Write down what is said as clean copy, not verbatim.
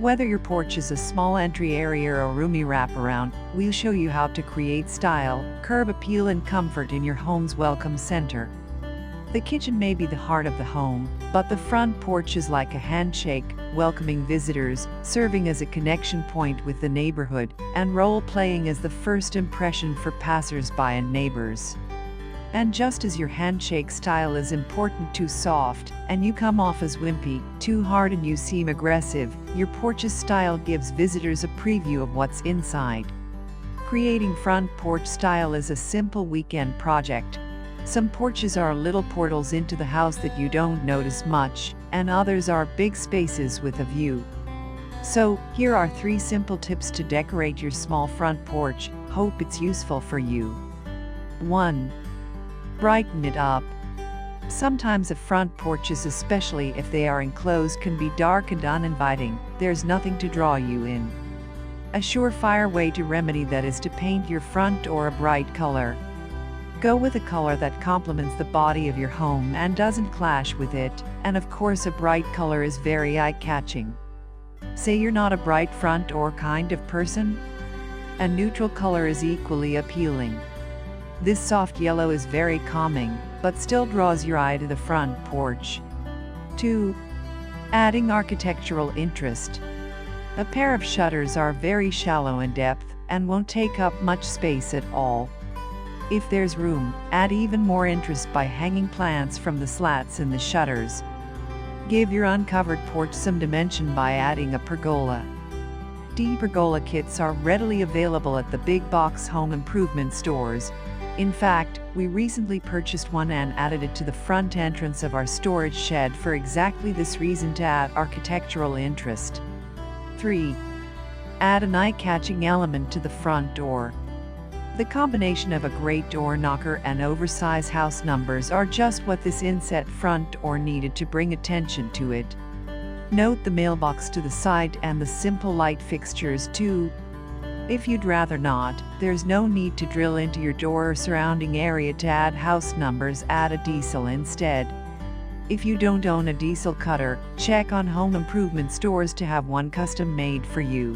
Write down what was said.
Whether your porch is a small entry area or a roomy wraparound, we'll show you how to create style, curb appeal and comfort in your home's welcome center. The kitchen may be the heart of the home, but the front porch is like a handshake, welcoming visitors, serving as a connection point with the neighborhood, and role-playing as the first impression for passers-by and neighbors. And just as your handshake style is important too soft, and you come off as wimpy, too hard and you seem aggressive, your porch's style gives visitors a preview of what's inside. Creating front porch style is a simple weekend project. Some porches are little portals into the house that you don't notice much, and others are big spaces with a view. So, here are 3 simple tips to decorate your small front porch. Hope it's useful for you. 1. Brighten it up. Sometimes a front porches, especially if they are enclosed, can be dark and uninviting. There's nothing to draw you in. A surefire way to remedy that is to paint your front door a bright color. Go with a color that complements the body of your home and doesn't clash with it, and of course a bright color is very eye-catching. Say you're not a bright front door kind of person? A neutral color is equally appealing. This soft yellow is very calming, but still draws your eye to the front porch. 2. Adding architectural interest. A pair of shutters are very shallow in depth and won't take up much space at all. If there's room, add even more interest by hanging plants from the slats in the shutters. Give your uncovered porch some dimension by adding a pergola. Pergola kits are readily available at the big box home improvement stores. In fact, we recently purchased one and added it to the front entrance of our storage shed for exactly this reason, to add architectural interest. 3. Add an eye-catching element to the front door. The combination of a great door knocker and oversized house numbers are just what this inset front door needed to bring attention to it. Note the mailbox to the side and the simple light fixtures too. If you'd rather not, there's no need to drill into your door or surrounding area to add house numbers. Add a diesel instead. If you don't own a diesel cutter, check on home improvement stores to have one custom made for you.